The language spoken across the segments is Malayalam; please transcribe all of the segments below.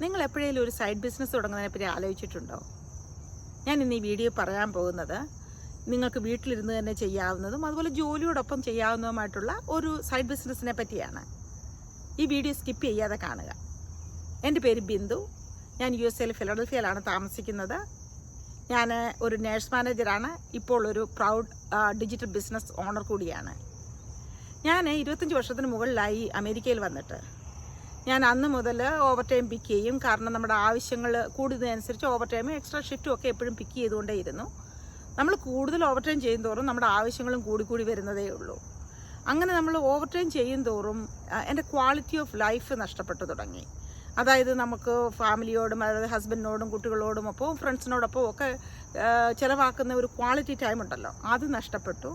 നിങ്ങൾ എപ്പോഴേലും ഒരു സൈഡ് ബിസിനസ് തുടങ്ങുന്നതിനെപ്പറ്റി ആലോചിച്ചിട്ടുണ്ടോ? ഞാൻ ഇന്ന് ഈ വീഡിയോ പറയാൻ പോകുന്നത് നിങ്ങൾക്ക് വീട്ടിലിരുന്ന് തന്നെ ചെയ്യാവുന്നതും അതുപോലെ ജോലിയോടൊപ്പം ചെയ്യാവുന്നതുമായിട്ടുള്ള ഒരു സൈഡ് ബിസിനസ്സിനെ പറ്റിയാണ്. ഈ വീഡിയോ സ്കിപ്പ് ചെയ്യാതെ കാണുക. എൻ്റെ പേര് ബിന്ദു. ഞാൻ USA ഫിലഡൽഫിയയിലാണ് താമസിക്കുന്നത്. ഞാൻ ഒരു നേഴ്സ് മാനേജറാണ്. ഇപ്പോൾ ഒരു പ്രൗഡ് ഡിജിറ്റൽ ബിസിനസ് ഓണർ കൂടിയാണ്. ഞാൻ 25 വർഷത്തിന് മുകളിലായി അമേരിക്കയിൽ വന്നിട്ട്. ഞാൻ അന്ന് മുതൽ ഓവർ ടൈം പിക്ക് ചെയ്യും. കാരണം നമ്മുടെ ആവശ്യങ്ങൾ കൂടുന്നതനുസരിച്ച് ഓവർ ടൈമും എക്സ്ട്രാ ഷിഫ്റ്റും ഒക്കെ എപ്പോഴും പിക്ക് ചെയ്തുകൊണ്ടേയിരുന്നു. നമ്മൾ കൂടുതൽ ഓവർ ടൈം ചെയ്യും തോറും നമ്മുടെ ആവശ്യങ്ങളും കൂടി വരുന്നതേ ഉള്ളൂ. അങ്ങനെ നമ്മൾ ഓവർ ടൈം ചെയ്യും തോറും എൻ്റെ ക്വാളിറ്റി ഓഫ് ലൈഫ് നഷ്ടപ്പെട്ടു തുടങ്ങി. അതായത് നമുക്ക് ഫാമിലിയോടും അതായത് ഹസ്ബൻഡിനോടും കുട്ടികളോടും ഒപ്പം ഫ്രണ്ട്സിനോടൊപ്പം ഒക്കെ ചിലവാക്കുന്ന ഒരു ക്വാളിറ്റി ടൈം ഉണ്ടല്ലോ, അത് നഷ്ടപ്പെട്ടു.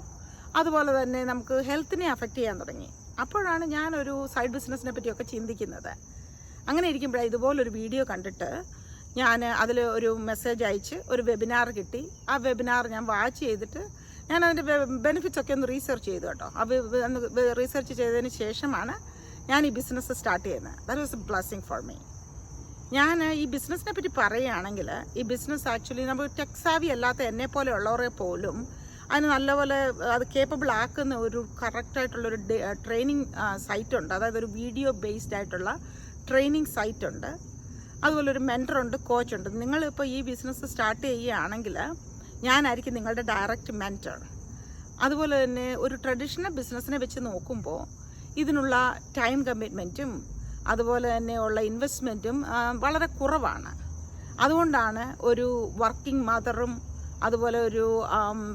അതുപോലെ തന്നെ നമുക്ക് ഹെൽത്തിനെ അഫക്റ്റ് ചെയ്യാൻ തുടങ്ങി. അപ്പോഴാണ് ഞാനൊരു സൈഡ് ബിസിനസ്സിനെ പറ്റിയൊക്കെ ചിന്തിക്കുന്നത്. അങ്ങനെ ഇരിക്കുമ്പോഴാണ് ഇതുപോലൊരു വീഡിയോ കണ്ടിട്ട് ഞാൻ അതിൽ ഒരു മെസ്സേജ് അയച്ച് ഒരു വെബിനാർ കിട്ടി. ആ വെബിനാർ ഞാൻ വാച്ച് ചെയ്തിട്ട് ഞാൻ അതിൻ്റെ ബെനിഫിറ്റ്സ് ഒക്കെ ഒന്ന് റീസെർച്ച് ചെയ്തു കേട്ടോ. റീസെർച്ച് ചെയ്തതിന് ശേഷമാണ് ഞാൻ ഈ ബിസിനസ് സ്റ്റാർട്ട് ചെയ്യുന്നത്. That was A blessing for me. ഞാൻ ഈ ബിസിനസ്സിനെ പറ്റി പറയുകയാണെങ്കിൽ ഈ ബിസിനസ് ആക്ച്വലി നമ്മൾ ടെക് സാവി അല്ലാത്ത എന്നെ പോലെ ഉള്ളവരെ പോലും അതിന് നല്ലപോലെ അത് കേപ്പബിൾ ആക്കുന്ന ഒരു കറക്റ്റായിട്ടുള്ളൊരു ട്രെയിനിങ് സൈറ്റുണ്ട്. അതായത് ഒരു വീഡിയോ ബേസ്ഡ് ആയിട്ടുള്ള ട്രെയിനിങ് സൈറ്റുണ്ട്. അതുപോലെ ഒരു മെൻറ്ററുണ്ട്, കോച്ചുണ്ട്. നിങ്ങളിപ്പോൾ ഈ ബിസിനസ് സ്റ്റാർട്ട് ചെയ്യുകയാണെങ്കിൽ ഞാനായിരിക്കും നിങ്ങളുടെ ഡയറക്റ്റ് മെൻറ്റർ. അതുപോലെ തന്നെ ഒരു ട്രഡീഷണൽ ബിസിനസ്സിനെ വെച്ച് നോക്കുമ്പോൾ ഇതിനുള്ള ടൈം കമ്മിറ്റ്മെൻറ്റും അതുപോലെ തന്നെ ഉള്ള ഇൻവെസ്റ്റ്മെൻറ്റും വളരെ കുറവാണ്. അതുകൊണ്ടാണ് ഒരു വർക്കിംഗ് മദറും അതുപോലെ ഒരു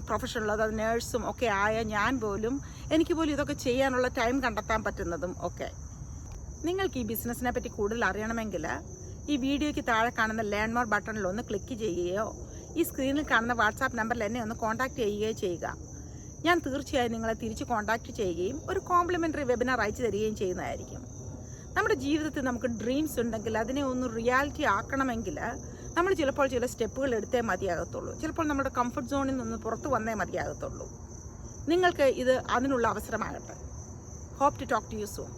പ്രൊഫഷണൽ അതായത് നേഴ്സും ഒക്കെ ആയ ഞാൻ പോലും എനിക്ക് പോലും ഇതൊക്കെ ചെയ്യാനുള്ള ടൈം കണ്ടെത്താൻ പറ്റുന്നതും ഒക്കെ. നിങ്ങൾക്ക് ഈ ബിസിനസ്സിനെ പറ്റി കൂടുതൽ അറിയണമെങ്കിൽ ഈ വീഡിയോയ്ക്ക് താഴെ കാണുന്ന ലേൺ മോർ ബട്ടണിൽ ഒന്ന് ക്ലിക്ക് ചെയ്യുകയോ ഈ സ്ക്രീനിൽ കാണുന്ന വാട്സാപ്പ് നമ്പറിൽ എന്നെ ഒന്ന് കോൺടാക്റ്റ് ചെയ്യുകയോ ചെയ്യുക. ഞാൻ തീർച്ചയായും നിങ്ങളെ തിരിച്ച് കോൺടാക്റ്റ് ചെയ്യുകയും ഒരു കോംപ്ലിമെൻ്ററി വെബിനാർ അയച്ചു തരികയും ചെയ്യുന്നതായിരിക്കും. നമ്മുടെ ജീവിതത്തിൽ നമുക്ക് ഡ്രീംസ് ഉണ്ടെങ്കിൽ അതിനെ ഒന്ന് റിയാലിറ്റി ആക്കണമെങ്കിൽ നമ്മൾ ചിലപ്പോൾ ചില സ്റ്റെപ്പുകൾ എടുത്തേ മതിയാകത്തുള്ളൂ. ചിലപ്പോൾ നമ്മുടെ കംഫർട്ട് സോണിൽ നിന്ന് പുറത്ത് വന്നേ മതിയാകത്തുള്ളൂ. നിങ്ങൾക്ക് ഇത് അതിനുള്ള അവസരമാകട്ടെ. Hope to talk to you soon.